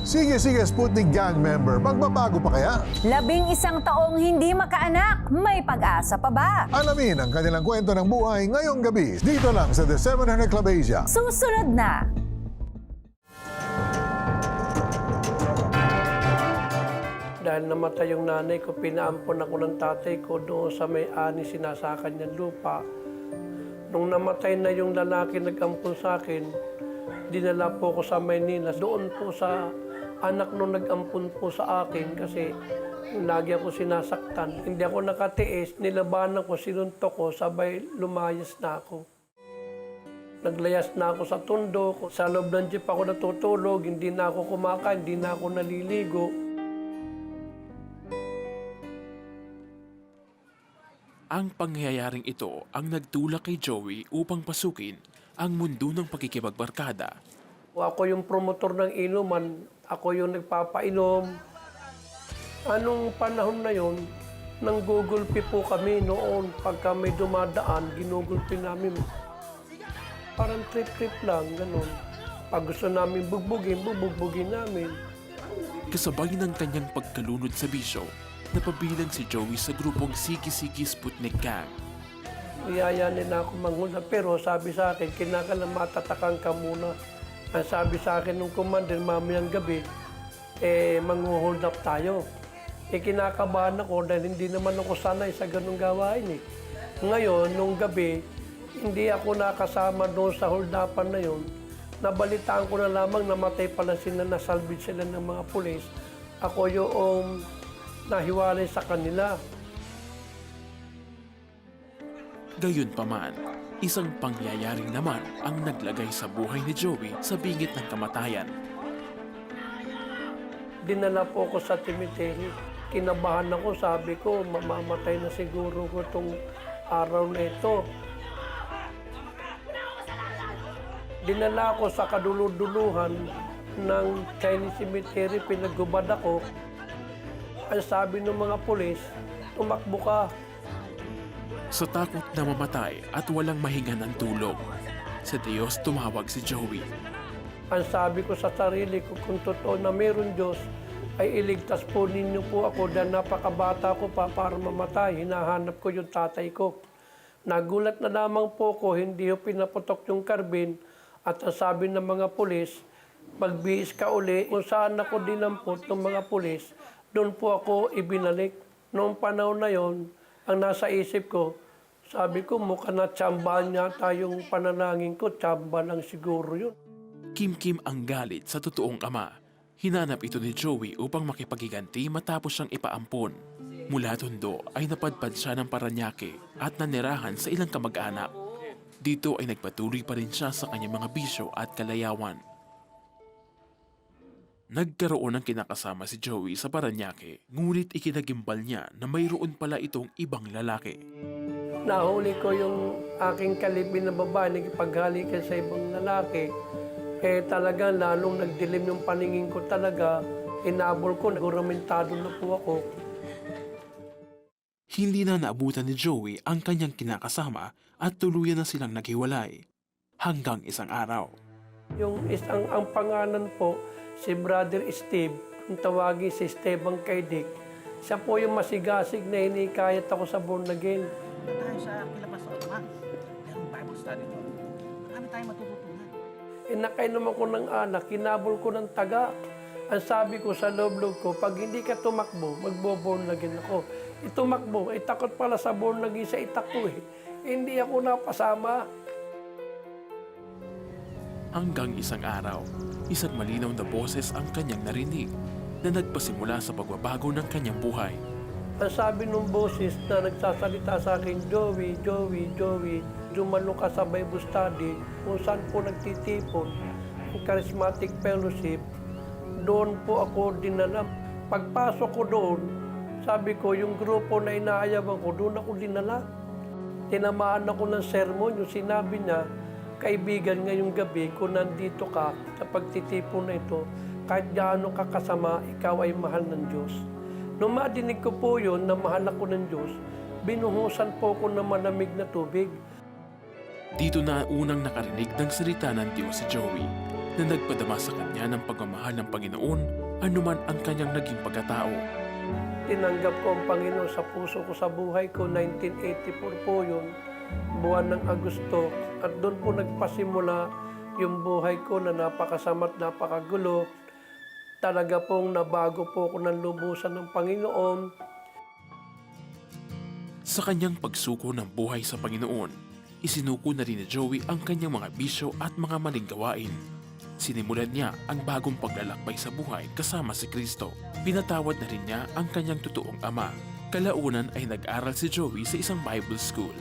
Sige, Sputnik Gang member, magbabago pa kaya? 11 taong hindi makaanak, may pag-asa pa ba? Alamin ang kanilang kwento ng buhay ngayong gabi. Dito lang sa The 700 Club Asia. Susunod na! Dahil namatay yung nanay ko, pinaampon ako ng tatay ko doon sa may ani sinasakan niyang lupa. Nung namatay na yung lalaki nag-ampon sa akin, dinala po ko sa Maynila. Doon po sa anak nung nag-ampon po sa akin kasi lagi ako sinasaktan. Hindi ako nakatiis, nilabanan ko, sinuntok ko, sabay lumayas na ako. Naglayas na ako sa tundo, sa loob ng jeep ako natutulog, hindi na ako kumakain, hindi na ako naliligo. Ang pangyayaring ito ang nagtulak kay Joey upang pasukin ang mundo ng pagkikipagbarkada. Ako yung promotor ng inuman, ako yung nagpapainom. Anong panahon na yon, nanggugulpi po kami noon. Pagka may dumadaan, ginugulpi namin. Parang trip-trip lang, ganun. Pag gusto namin bugbugin namin. Kasabay ng kanyang pagkalunod sa bisyo, napabilang si Joey sa grupong Siki-Siki Sputnik Gang. Iyayanin na ako manghula, pero sabi sa akin, kinakailangan matatakan ka muna. Ang sabi sa akin ng commander, mamayang gabi, manghuhold up tayo. Kinakabahan ako dahil hindi naman ako sanay sa ganung gawain. Ngayon, nung gabi, hindi ako nakasama doon sa hold upan na yun. Nabalitaan ko na lamang namatay pala sila, nasalvage sila ng mga pulis. Ako yung nahiwalay sa kanila. Gayunpaman, isang pangyayaring naman ang naglagay sa buhay ni Joey sa bingit ng kamatayan. Dinala po ako sa cemetery. Kinabahan ako, sabi ko, mamamatay na siguro ko itong araw na ito. Dinala ako sa kaduluduluhan ng Chinese cemetery, pinaggubad ako. Ang sabi ng mga pulis, tumakbo ka. Sa takot na mamatay at walang mahinga ng tulog, sa Diyos tumawag si Joey. Ang sabi ko sa sarili ko, kung totoo na mayroon Diyos, ay iligtas po ninyo po ako dahil napakabata ko pa para mamatay. Hinahanap ko yung tatay ko. Nagulat na lamang po ko, hindi ko pinaputok yung karbin at ang sabi ng mga pulis, magbihis ka uli. Kung saan ako dinampot ng mga pulis, doon po ako ibinalik. Noong panahon na yon, ang nasa isip ko, sabi ko, mukha na tsambahan niya tayong panalangin ko, tsamba lang siguro yun. Kim-kim ang galit sa totoong ama. Hinanap ito ni Joey upang makipaghiganti matapos siyang ipaampon. Mula Tondo ay napadpad siya ng Paranaque at nanirahan sa ilang kamag-anak. Dito ay nagpatuloy pa rin siya sa kanyang mga bisyo at kalayawan. Nagkaroon ng kinakasama si Joey sa Paranaque, ngunit ikinagimbal niya na mayroon pala itong ibang lalaki. Nahuli ko yung aking kalibin na babae, nagipaghalikan sa ibang lalaki. Talagang lalong nagdilim yung paningin ko talaga. Inabol ko, naguramentado na po ako. Hindi na naabutan ni Joey ang kanyang kinakasama at tuluyan na silang naghiwalay. Hanggang isang araw. Ang pangalan po, si Brother Steve, kung tawagin si Esteban Kaidik. Siya po yung masigasig na hinikayat ako sa born again. Tayo sa Kilabasol, ma'am. Merong Bible study doon. Marami tayong matututunan. Nakainom ako ng anak, kinabol ko ng taga. Ang sabi ko sa loob-loob ko, pag hindi ka tumakbo, magbo-born again ako. Itumakbo, takot pala sa born again sa itak ko eh. Hindi ako napasama. Hanggang isang araw, isang malinaw na boses ang kanyang narinig na nagpasimula sa pagbabago ng kanyang buhay. Ang sabi ng boses na nagsasalita sa akin, Joey, dumalo ka sa Bible study kung saan po nagtitipon ang charismatic fellowship. Doon po ako dinala. Pagpasok ko doon, sabi ko, yung grupo na inaayawan ko, doon ako dinala. Tinamaan ako ng sermon, yung sinabi niya, kaibigan, ngayong gabi, kung nandito ka sa pagtitipon na ito, kahit gaano ka kasama, ikaw ay mahal ng Diyos. Nung madinig ko po yun, na mahal ako ng Diyos, binuhusan po ko ng malamig na tubig. Dito na unang nakarinig ng salita ng Diyos si Joey. na nagpadama sa kanya ng pagmamahal ng Panginoon anuman ang kanyang naging pagkatao. Tinanggap ko ang Panginoon sa puso ko sa buhay ko. 1984 po yun, buwan ng Agosto. At doon po nagpasimula yung buhay ko na napakasama at napakagulo. Talaga pong nabago po ako ng lubusan ng Panginoon. Sa kanyang pagsuko ng buhay sa Panginoon, isinuko na rin ni Joey ang kanyang mga bisyo at mga maling gawain. Sinimulan niya ang bagong paglalakbay sa buhay kasama si Kristo. Pinatawad na rin niya ang kanyang totoong ama. Kalaunan ay nag-aral si Joey sa isang Bible school.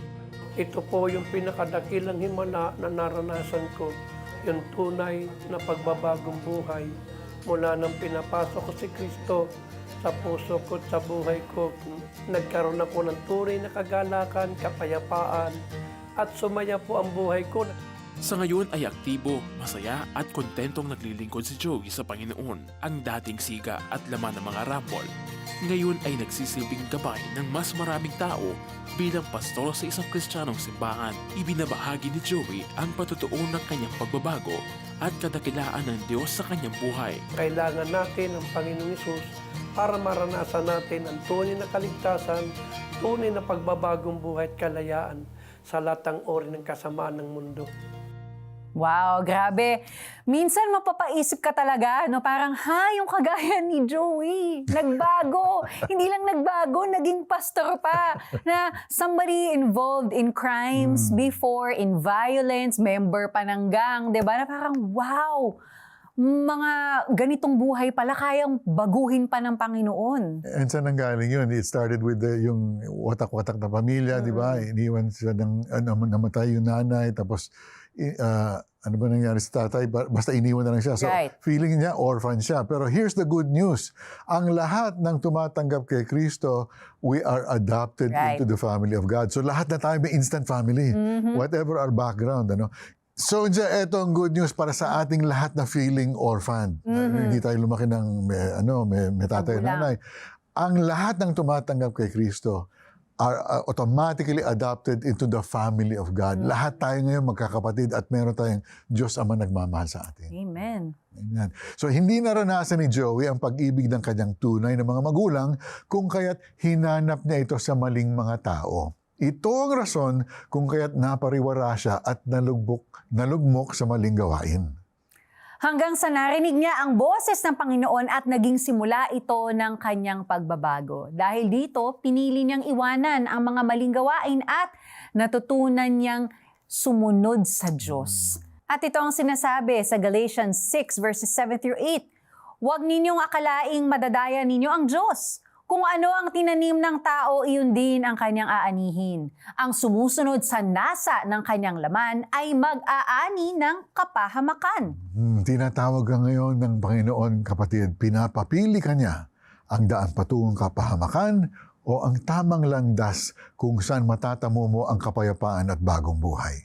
Ito po yung pinakadakilang himala na naranasan ko. Yung tunay na pagbabagong buhay. Mula nang pinapasok ko si Kristo sa puso ko at sa buhay ko, nagkaroon ako ng tunay na kagalakan, kapayapaan, at sumaya po ang buhay ko. Sa ngayon ay aktibo, masaya at kontentong naglilingkod si Joey sa Panginoon. Ang dating siga at laman ng mga rambol, ngayon ay nagsisilbing gabay ng mas maraming tao bilang pastor sa isang Kristiyanong simbahan. Ibinabahagi ni Joey ang patutuon ng kanyang pagbabago at kadakilaan ng Diyos sa kanyang buhay. Kailangan natin ang Panginoong Hesus para maranasan natin ang tunay na kaligtasan, tunay na pagbabagong buhay at kalayaan sa lahat ng uri ng kasamaan ng mundo. Wow, grabe. Minsan mapapaisip ka talaga, no? Parang, yung kagaya ni Joey. Nagbago. Hindi lang nagbago, naging pastor pa. Na somebody involved in crimes before, in violence, member pa ng gang, di ba? Na parang, wow, mga ganitong buhay pala kayang baguhin pa ng Panginoon. And saan nanggaling yun? It started with yung watak-watak na pamilya, di ba? Iniwan siya namatay yung nanay, tapos ano ba nangyari sa tatay? Basta iniwan na lang siya. So, Right. feeling niya, orphan siya. Pero here's the good news. Ang lahat ng tumatanggap kay Kristo, we are adopted Right. into the family of God. So, lahat na tayo may instant family. Whatever our background, ano? So, ito ang good news para sa ating lahat na feeling orphan. Hindi tayo lumaki ng may tatay at Magulang. nanay. Ang lahat ng tumatanggap kay Kristo are automatically adopted into the family of God. Lahat tayo ngayon magkakapatid at meron tayong Diyos Ama nagmamahal sa atin. Amen. Amen. So, hindi naranasan ni Joey ang pag-ibig ng kanyang tunay na mga magulang kung kaya't hinanap niya ito sa maling mga tao. Ito ang rason kung kaya't napariwara siya at nalugmok sa maling gawain. Hanggang sa narinig niya ang boses ng Panginoon at naging simula ito ng kanyang pagbabago. Dahil dito, pinili niyang iwanan ang mga maling gawain at natutunan niyang sumunod sa Diyos. At ito ang sinasabi sa Galatians 6 verses 7 through 8. Huwag ninyong akalaing madadaya ninyo ang Diyos. Kung ano ang tinanim ng tao, iyon din ang kanyang aanihin. Ang sumusunod sa nasa ng kanyang laman ay mag-aani ng kapahamakan. Tinatawag ka ngayon ng Panginoon, kapatid, pinapapili ka niya ang daan patungong kapahamakan o ang tamang landas kung saan matatamo mo ang kapayapaan at bagong buhay.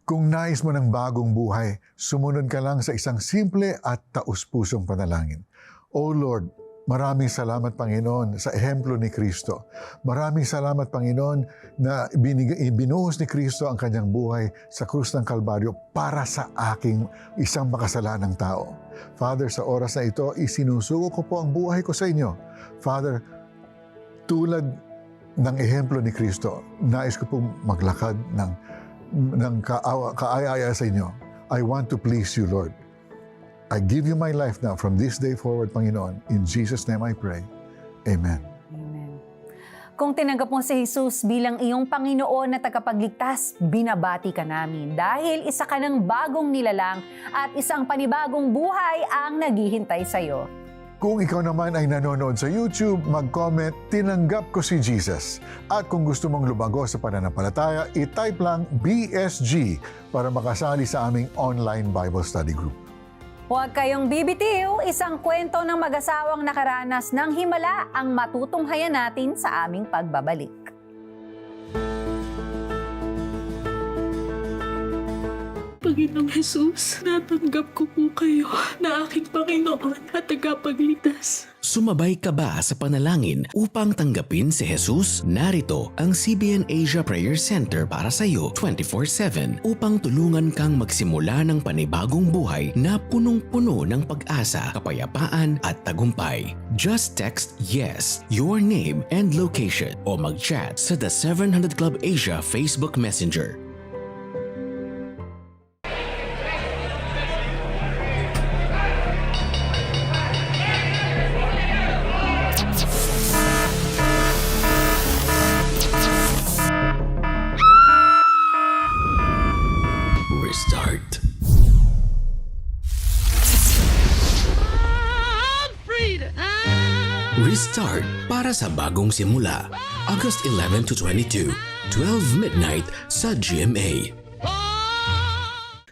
Kung nais mo ng bagong buhay, sumunod ka lang sa isang simple at taus-pusong panalangin. O Lord, maraming salamat, Panginoon, sa ehemplo ni Kristo. Maraming salamat, Panginoon, na binuhos ni Kristo ang kanyang buhay sa krus ng Kalbaryo para sa aking isang makasalanang tao. Father, sa oras na ito, isinusuko ko po ang buhay ko sa inyo. Father, tulad ng ehemplo ni Kristo, nais ko pong maglakad ng kaaya-aya sa inyo. I want to please you, Lord. I give you my life now from this day forward, Panginoon. In Jesus' name I pray. Amen. Amen. Kung tinanggap mo si Jesus bilang iyong Panginoon na tagapagligtas, binabati ka namin dahil isa ka ng bagong nilalang at isang panibagong buhay ang naghihintay sa iyo. Kung ikaw naman ay nanonood sa YouTube, mag-comment, tinanggap ko si Jesus. At kung gusto mong lumago sa pananampalataya, i-type lang BSG para makasali sa aming online Bible study group. Huwag kayong bibitiw, isang kwento ng mag-asawang nakaranas ng himala ang matutunghayan natin sa aming pagbabalik. Panginoong Jesus, natanggap ko po kayo na aking Panginoon at tagapagligtas. Sumabay ka ba sa panalangin upang tanggapin si Jesus? Narito ang CBN Asia Prayer Center para sa iyo 24/7 upang tulungan kang magsimula ng panibagong buhay na punong-puno ng pag-asa, kapayapaan at tagumpay. Just text YES, your name and location o mag-chat sa The 700 Club Asia Facebook Messenger. Restart. Restart para sa bagong simula. August 11 to 22, 12 midnight sa GMA.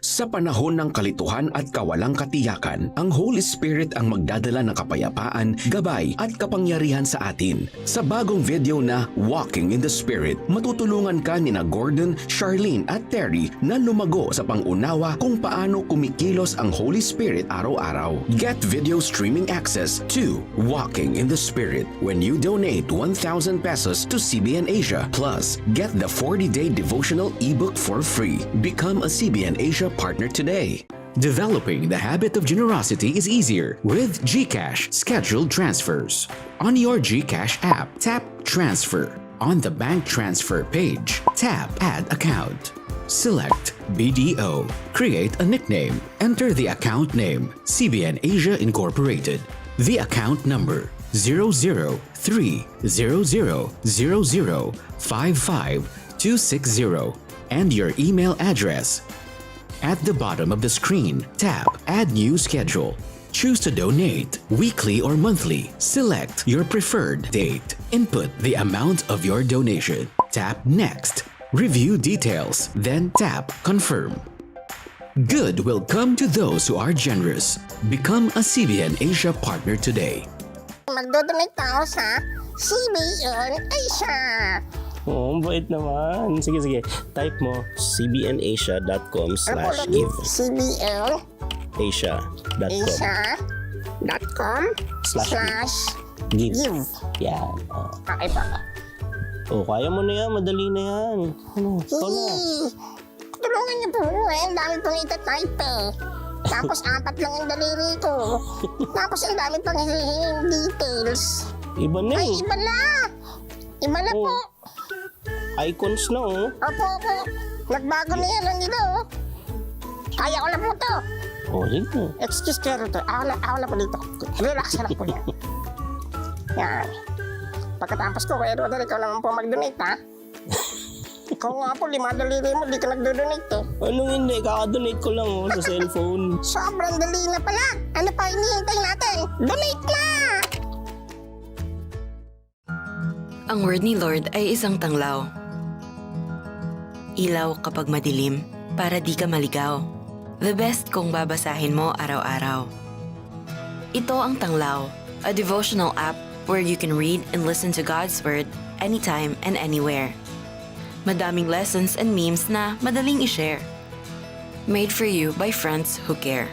Sa panahon ng kalituhan at kawalang katiyakan, ang Holy Spirit ang magdadala ng kapayapaan, gabay at kapangyarihan sa atin. Sa bagong video na Walking in the Spirit, matutulungan ka ni na Gordon, Charlene at Terry na lumago sa pangunawa kung paano kumikilos ang Holy Spirit araw-araw. Get video streaming access to Walking in the Spirit when you donate 1,000 pesos to CBN Asia. Plus, get the 40-day devotional ebook for free. Become a CBN Asia partner today. Developing the habit of generosity is easier with GCash scheduled transfers. On your GCash app, tap Transfer. On the bank transfer page, tap Add Account. Select BDO. Create a nickname. Enter the account name, CBN Asia Incorporated. The account number 0030000555260 and your email address. At the bottom of the screen, tap Add New Schedule. Choose to donate weekly or monthly. Select your preferred date. Input the amount of your donation. Tap Next. Review details. Then tap Confirm. Good will come to those who are generous. Become a CBN Asia partner today. Magdodonate tao sa CBN Asia. Oo, bait naman. Sige. Type mo cbnasia.com/give. CBN Asia.com Asia.com/give. Yan. Oh. Okay pa. Kaya mo na yan. Madali na yan. Ano? Ikaw na. Tulungan niyo po ang dami pong itatype eh. Tapos 4 lang ang daliri ko. Tapos ang dami pang hihinging details. Iba na Ay, eh. iba na! Iba na po. Icons na oh. Opo. Nagbago na yan ang nila oh. Kaya ko na po to. Sige. Excuse kero to. Ako na po dito. Relax na po yan. Yan. Pagkatapos ko, kaya Rodel, ikaw naman po mag-donate ha. Ikaw nga po, 5 daliri mo, di ka nagdo-donate eh. Anong hindi? Kakadonate ko lang oh, sa cellphone. Sobrang dali na pala. Ano pa hinihintay natin? Donate na! Ang word ni Lord ay isang tanglaw. Ilaw kapag madilim, para di ka maligaw. The best kung babasahin mo araw-araw. Ito ang Tanglaw, a devotional app where you can read and listen to God's Word anytime and anywhere. Madaming lessons and memes na madaling i-share. Made for you by friends who care.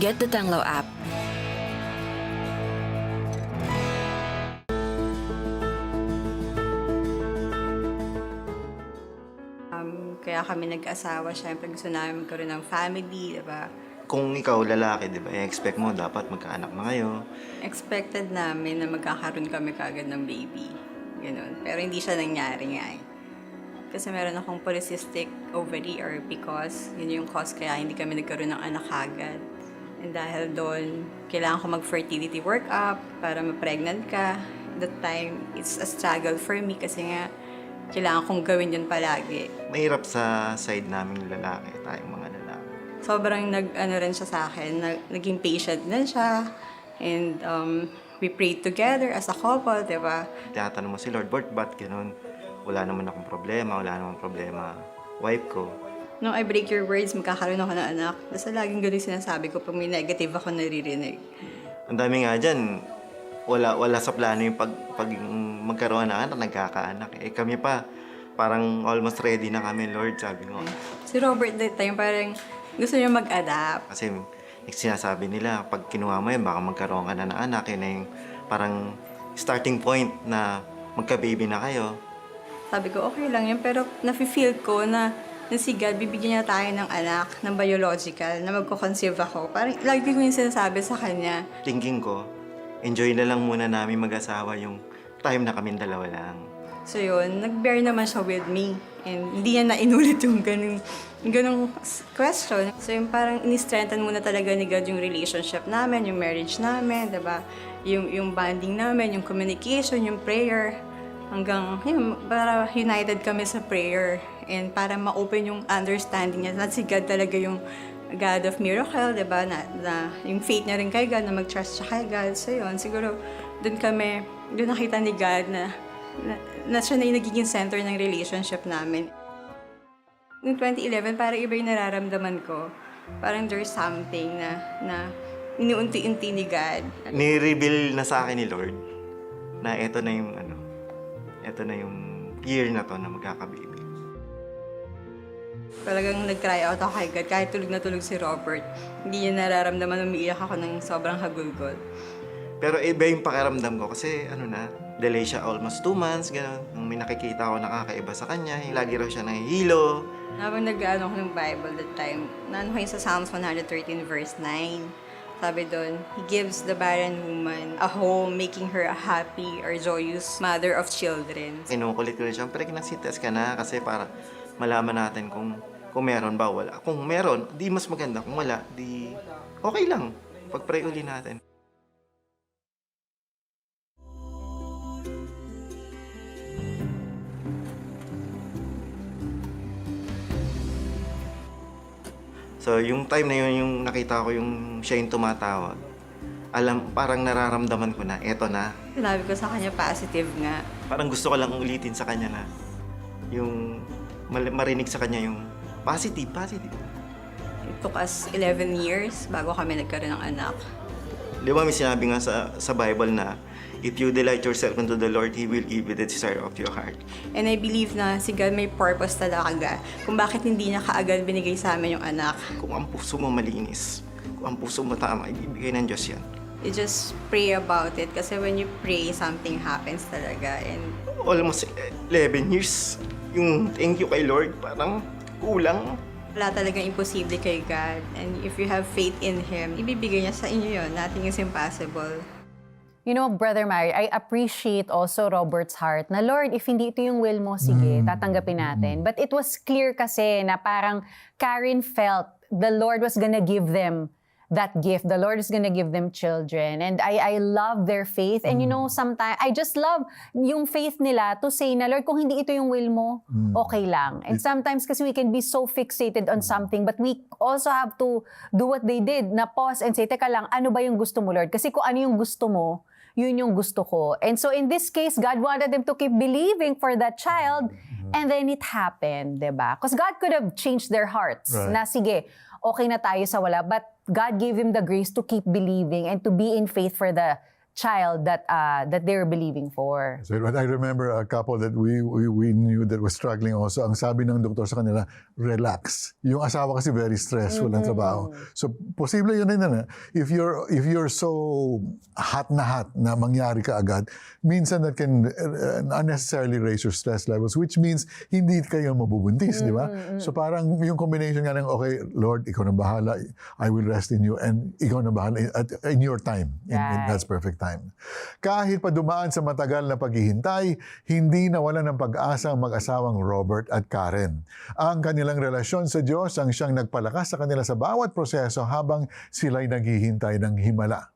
Get the Tanglaw app. Kaya kami nag-asawa, syempre gusto namin magkaroon ng family, diba? Kung ikaw lalaki, di ba, i-expect mo dapat magkaanak na kayo. Expected namin na magkakaroon kami kagad ng baby. Ganun. Pero hindi siya nangyari nga eh. Kasi meron akong polycystic ovary or PCOS. Yun yung cause kaya hindi kami nagkaroon ng anak agad. And dahil doon, kailangan ko mag-fertility workup para ma-pregnant ka. That time, it's a struggle for me kasi nga, kailangan kong gawin yun palagi. Mahirap sa side namin lalaki, tayong mga lalaki. Sobrang rin siya sa akin, naging patient din siya. And we prayed together as a couple, di ba? Tinatanong mo si Lord, ba't ganun? Wala naman akong problema, wife ko. Nung I break your words, magkakaroon ako ng anak. Basta laging ganun sinasabi ko pag may negative ako naririnig. Ang dami nga dyan, wala sa plano yung pag magkaroon ng anak, nagkakaanak. Kami pa, parang almost ready na kami, Lord, sabi ko. Si Robert that time parang gusto niya mag-adapt. Kasi sinasabi nila, pag kinuha mo yun, baka magkaroon ka na ng anak. Yun na yung parang starting point na magka-baby na kayo. Sabi ko, okay lang yun. Pero nafe-feel ko na si God, bibigyan niya tayo ng anak, ng biological, na magko-conceive ako. Parang lagi ko yung sinasabi sa kanya. Thinking ko, enjoy na lang muna namin mag-asawa yung time na kaming dalawa lang. So yun, nag-bear naman siya with me. And hindi niya na inulit yung ganung question. So yung parang ini-strengthen muna talaga ni God yung relationship namin, yung marriage namin, diba? Yung bonding namin, yung communication, yung prayer. Hanggang, yun, para united kami sa prayer. And para ma-open yung understanding niya. Na si God talaga yung God of miracle, diba? Na yung faith niya rin kay God, na mag-trust siya kay God. So yun, siguro doon nakita ni God na siya na yung nagiging center ng relationship namin. Noong 2011, parang iba yung nararamdaman ko. Parang there's something na iniunti-unti ni God. Ni-reveal na sa akin ni Lord na ito na yung year na to na magkaka-baby. Talagang nag-cry out ako kay God. Kahit tulog na tulog si Robert, hindi niya nararamdaman, umiiyak ako ng sobrang hagulgol. Pero iba yung pakiramdam ko kasi delay siya almost 2 months, gano'n. Nung may nakikita ko nakakaiba sa kanya, lagi raw siya nahihilo. Habang nag-ano ko ng Bible that time, naano ko yung sa Psalms 113 verse 9. Sabi doon, He gives the barren woman a home, making her a happy or joyous mother of children. Kinukulit ko rin siya, pero kinasitas ka na kasi para malaman natin kung meron ba o wala. Kung meron, di mas maganda. Kung wala, di okay lang. Pag-pray uli natin. So, yung time na yun, yung nakita ko yung siya yung tumatawag, parang nararamdaman ko na, eto na. Sinabi ko sa kanya, positive nga. Parang gusto ko lang ulitin sa kanya na yung marinig sa kanya yung positive. It took us 11 years bago kami nagkaroon ng anak. Di ba may sinabi nga sa Bible na, if you delight yourself unto the Lord, He will give you the desire of your heart. And I believe na si God may purpose talaga kung bakit hindi niya kaagad binigay sa amin yung anak. Kung ang puso mo malinis, kung ang puso mo tama, ibibigay ng Diyos yan. You just pray about it kasi when you pray, something happens talaga. And Almost 11 years, yung thank you kay Lord, parang kulang. wala talagang imposible kay God. And if you have faith in Him, ibibigay niya sa inyo yun. Nothing is impossible. You know, Brother Mary, I appreciate also Robert's heart na, Lord, if hindi ito yung will mo, sige, tatanggapin natin. But it was clear kasi na parang Karen felt the Lord was gonna give them that gift. The Lord is gonna give them children. And I love their faith. And you know, sometimes, I just love yung faith nila to say na, Lord, kung hindi ito yung will mo, okay lang. And sometimes kasi we can be so fixated on something, but we also have to do what they did, na pause and say, teka lang, ano ba yung gusto mo, Lord? Kasi kung ano yung gusto mo, yun yung gusto ko. And so in this case, God wanted them to keep believing for that child, and then it happened, diba? Because God could have changed their hearts. Right. Na sige, okay na tayo sa wala, but God gave him the grace to keep believing and to be in faith for the child that they're believing for. So, but I remember a couple that we knew that was struggling also. Ang sabi ng doktor sa kanila, relax. Yung asawa kasi very stressful ang trabaho. So posible yun na. If you're so hot na mangyari ka agad, minsan that can unnecessarily raise your stress levels, which means hindi kayo mabubuntis, di ba? So parang yung combination nga ng, okay, Lord, ikaw na bahala. I will rest in you, and ikaw na bahala in your time. In God's perfect time. Kahit pa dumaan sa matagal na paghihintay, hindi nawalan ng pag-asa ang mag-asawang Robert at Karen. Ang kanilang relasyon sa Diyos ang siyang nagpalakas sa kanila sa bawat proseso habang sila'y naghihintay ng himala.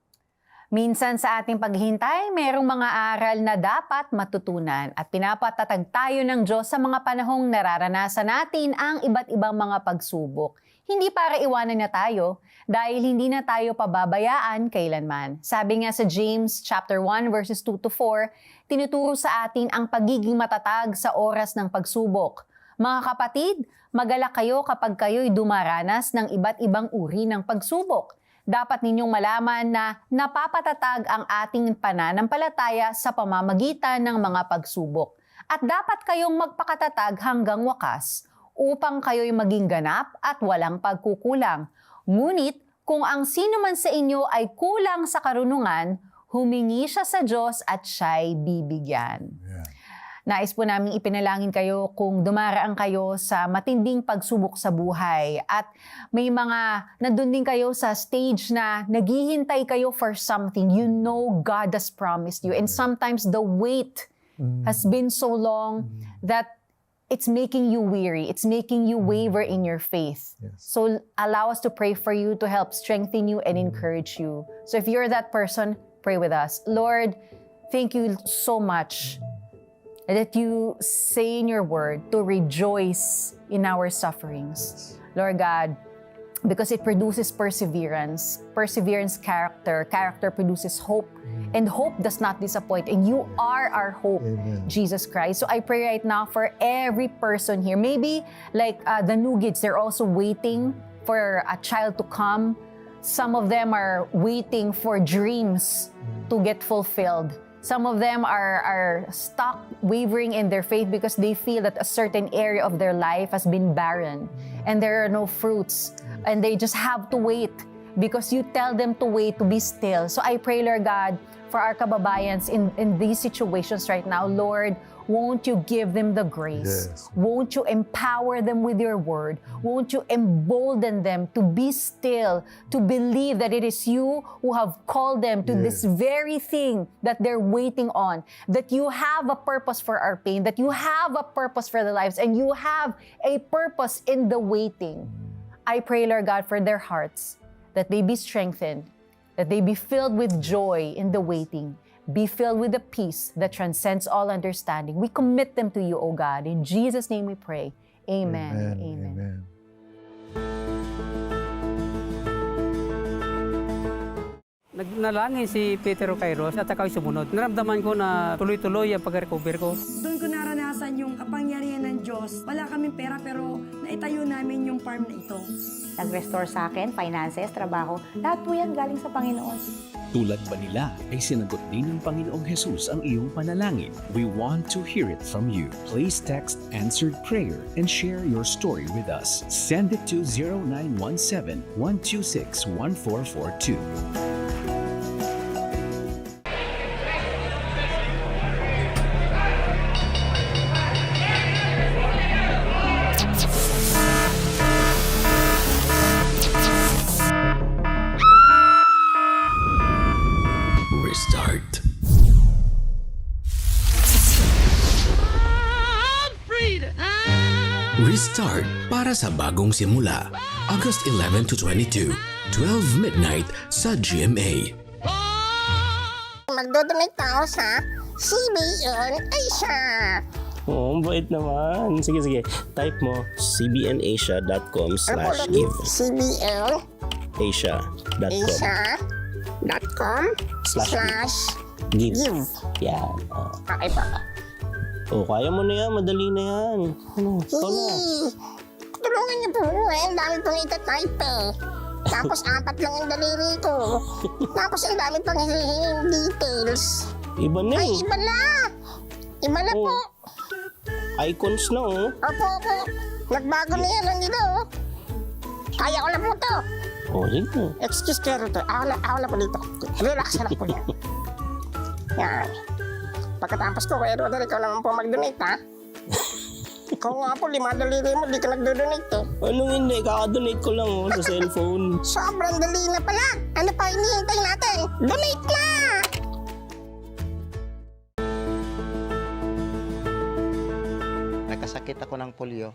Minsan sa ating paghihintay, mayroong mga aral na dapat matutunan at pinapatatag tayo ng Diyos sa mga panahong nararanasan natin ang iba't ibang mga pagsubok. Hindi para iwanan na tayo, dahil hindi na tayo pababayaan kailanman. Sabi nga sa James chapter 1 verses 2 to 4, tinuturo sa atin ang pagiging matatag sa oras ng pagsubok. Mga kapatid, magalak kayo kapag kayo'y dumaranas ng iba't ibang uri ng pagsubok. Dapat ninyong malaman na napapatatag ang ating pananampalataya sa pamamagitan ng mga pagsubok. At dapat kayong magpakatatag hanggang wakas upang kayo'y maging ganap at walang pagkukulang. Ngunit kung ang sino man sa inyo ay kulang sa karunungan, humingi siya sa Diyos at siya'y bibigyan. Yeah. Nais po namin ipinalangin kayo kung dumaraan kayo sa matinding pagsubok sa buhay at may mga nandun din kayo sa stage na naghihintay kayo for something. You know God has promised you, and sometimes the wait has been so long that it's making you weary. It's making you waver in your faith. Yes. So allow us to pray for you to help strengthen you and encourage you. So if you're that person, pray with us. Lord, thank you so much that you say in your word to rejoice in our sufferings. Lord God, because it produces perseverance. Perseverance, character. Character produces hope. And hope does not disappoint. And you are our hope, Amen. Jesus Christ. So I pray right now for every person here. Maybe like the Nugids, they're also waiting for a child to come. Some of them are waiting for dreams to get fulfilled. Some of them are stuck, wavering in their faith because they feel that a certain area of their life has been barren and there are no fruits. And they just have to wait because you tell them to wait, to be still. So I pray, Lord God, for our kababayans in these situations right now. Lord, won't you give them the grace? Yes. Won't you empower them with your word? Won't you embolden them to be still, to believe that it is you who have called them to this very thing that they're waiting on, that you have a purpose for our pain, that you have a purpose for their lives, and you have a purpose in the waiting. I pray, Lord God, for their hearts, that they be strengthened, that they be filled with joy in the waiting, be filled with the peace that transcends all understanding. We commit them to you, O God. In Jesus' name we pray. Amen. Amen. Nagnalangin si Peter Kairos at ako'y sumunod. Naramdaman ko na tuloy-tuloy ang pag-recover ko. Doon ko naranasan yung kapangyarihan ng Diyos. Wala kaming pera pero naitayo namin yung farm na ito. Nag-restore sa akin, finances, trabaho. Lahat po yan galing sa Panginoon. Tulad ba nila ay sinagot din ng Panginoong Jesus ang iyong panalangin? We want to hear it from you. Please text answered prayer and share your story with us. Send it to 0917-126-1442. Restart. Restart para sa bagong simula. August 11 to 22, 12 midnight sa GMA. Magdodonate ako sa CBN Asia. Oo, bait naman. Sige. Type mo cbnasia.com/give. CBN Asia.com/give. Yan. Oh. Okay pa. Kaya mo na yan. Madali na yan. Ikaw na. Tulungan niyo po ang dami pong itatype eh. Tapos 4 lang yung daliri ko. Tapos ang dami pang hihinging details. Iba na Ay, iba na! Iba na po. Icons na oh. Opo. Nagbago na yan nandito oh. Kaya ko na po to. Sige. Excuse kero to. Ako na po dito. Relax na lang po yan. Yan. Pagkatapos ko, Kuya Rodel, ikaw naman po mag-donate ha. Ikaw nga po, 5 daliri mo, di ka nagdo-donate eh. Anong hindi? Kaka-donate ko lang sa cellphone. Sobrang dali na pala. Ano pa hinihintay natin? Donate na! Nagkasakit ako ng polio.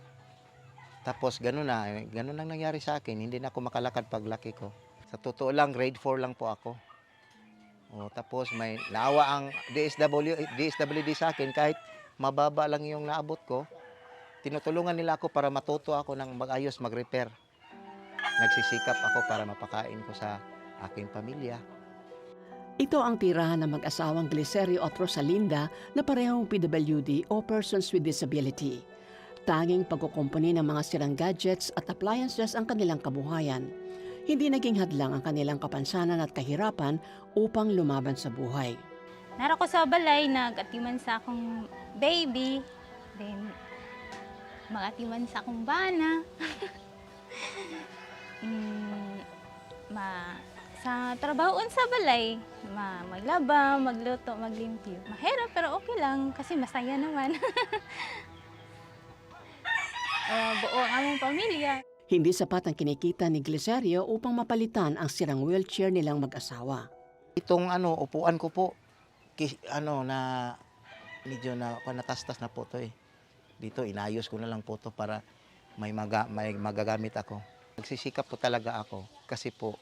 Tapos ganun lang nangyari sa akin. Hindi na ako makalakad paglaki ko. Sa totoo lang, grade 4 lang po ako. Tapos may naawa ang DSWD sa akin kahit mababa lang yung naabot ko. Tinutulungan nila ako para matuto ako ng mag-ayos, mag-repair. Nagsisikap ako para mapakain ko sa aking pamilya. Ito ang tirahan ng mag-asawang Glicerio at Rosalinda na parehong PWD o Persons with Disability. Tanging pagkukumpuni ng mga sirang gadgets at appliances ang kanilang kabuhayan. Hindi naging hadlang ang kanilang kapansanan at kahirapan upang lumaban sa buhay. Nara ko sa balay, nag-atiman sa akong baby. Then, mag-atiman sa akong bana. Sa trabahoon sa balay, maglaba, magluto, maglimpyo. Mahirap pero okay lang kasi masaya naman. Buo ang aming pamilya. Hindi sapat ang kinikita ni Glicerio upang mapalitan ang sirang wheelchair nilang mag-asawa. Itong upuan ko po, na medyo na natastas na po to eh. Dito inayos ko na lang po to para may magagamit ako. Nagsisikap po talaga ako kasi po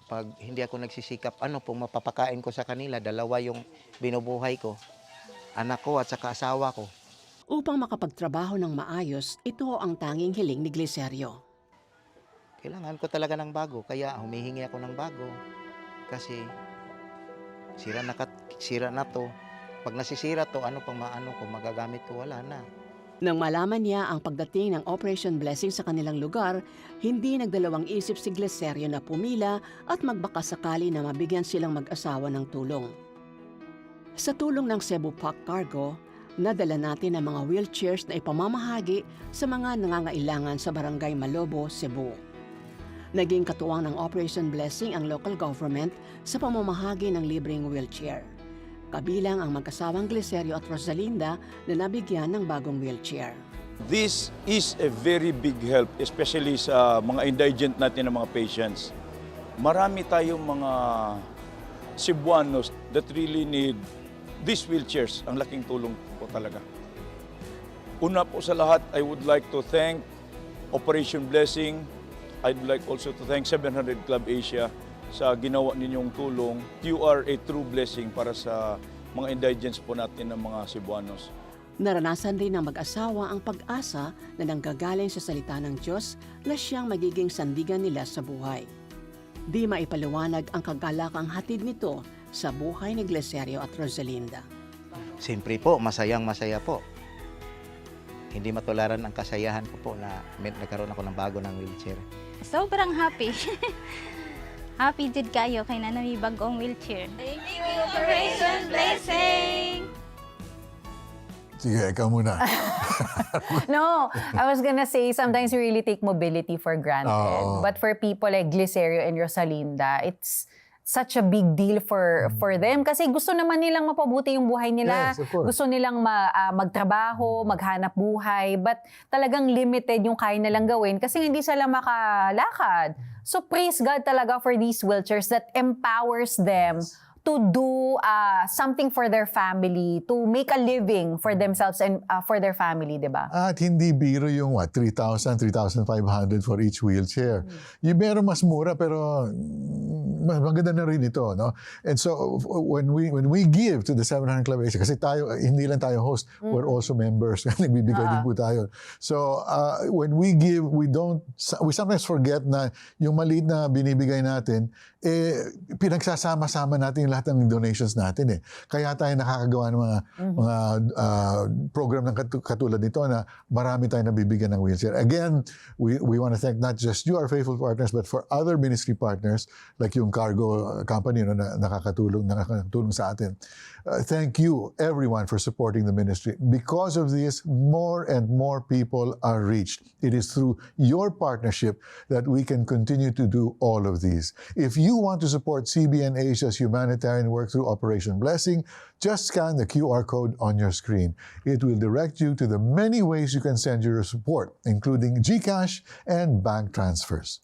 pag hindi ako nagsisikap, mapapakain ko sa kanila, dalawa yung binubuhay ko, anak ko at saka asawa ko. Upang makapagtrabaho ng maayos, ito ang tanging hiling ni Glicerio. Kailangan ko talaga ng bago, kaya humihingi ako ng bago. Kasi sira na to. Pag nasisira to, kung magagamit ko, wala na. Nang malaman niya ang pagdating ng Operation Blessing sa kanilang lugar, hindi nagdalawang isip si Glicerio na pumila at magbakasakali na mabigyan silang mag-asawa ng tulong. Sa tulong ng Cebu Pac Cargo, nadala natin ang mga wheelchairs na ipamamahagi sa mga nangangailangan sa Barangay Malobo, Cebu. Naging katuwang ng Operation Blessing ang local government sa pamamahagi ng libreng wheelchair. Kabilang ang mag-asawang Glicerio at Rosalinda na nabigyan ng bagong wheelchair. This is a very big help, especially sa mga indigent natin na mga patients. Marami tayong mga Cebuanos that really need these wheelchairs. Ang laking tulong po talaga. Una po sa lahat, I would like to thank Operation Blessing. I'd like also to thank 700 Club Asia sa ginawa ninyong tulong. You are a true blessing para sa mga indigents po natin ng mga Cebuanos. Naranasan din ng mag-asawa ang pag-asa na nanggagaling sa salita ng Diyos na siyang magiging sandigan nila sa buhay. Di maipaliwanag ang kagalakang hatid nito sa buhay ni Glicerio at Rosalinda. Siyempre po, masayang-masaya po. Hindi matularan ang kasayahan ko po na nagkaroon ako ng bago ng wheelchair. Sobrang happy. Happy jud kayo kay na may bagong wheelchair. Thank you, Operation Blessing! Sige, ikaw muna. No, I was gonna say, sometimes we really take mobility for granted. Oo. But for people like Glicerio and Rosalinda, it's such a big deal for them kasi gusto naman nilang mapabuti yung buhay nila. Yes, of course. Gusto nilang magtrabaho, maghanap buhay, but talagang limited yung kaya nilang gawin kasi hindi sila makalakad. So praise God talaga for these wheelchairs that empowers them to do something for their family, to make a living for themselves and for their family, di ba? At hindi biro yung 3,000, 3,500 for each wheelchair. Yung meron mas mura pero mas maganda na rin ito, no? And so when we give to the 700 Club Asia, kasi tayo hindi lang tayo host, we're also members. Nagbibigay din po tayo. So when we give, we sometimes forget na yung maliit na binibigay natin, pinagsasama-sama natin lahat ng donations natin eh. Kaya tayo nakakagawa ng mga program ng katulad nito na marami tayong nabibigyan ng wheelchair. Again, we want to thank not just you, our faithful partners, but for other ministry partners like yung cargo company na nakakatulong sa atin. Thank you, everyone, for supporting the ministry. Because of this, more and more people are reached. It is through your partnership that we can continue to do all of these. If you want to support CBN Asia's humanitarian work through Operation Blessing, just scan the QR code on your screen. It will direct you to the many ways you can send your support, including GCash and bank transfers.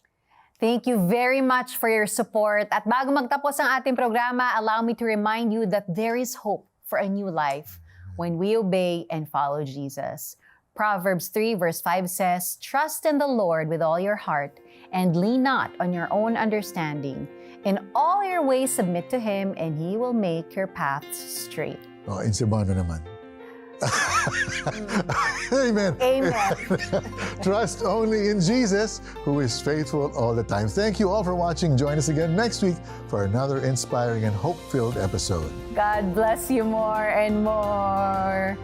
Thank you very much for your support. At bago magtapos ang ating programa, allow me to remind you that there is hope for a new life when we obey and follow Jesus. Proverbs 3 verse 5 says, "Trust in the Lord with all your heart and lean not on your own understanding. In all your ways submit to Him and He will make your paths straight." In Cebuano naman. Amen. Amen. Trust only in Jesus, who is faithful all the time. Thank you all for watching. Join us again next week for another inspiring and hope-filled episode. God bless you more and more.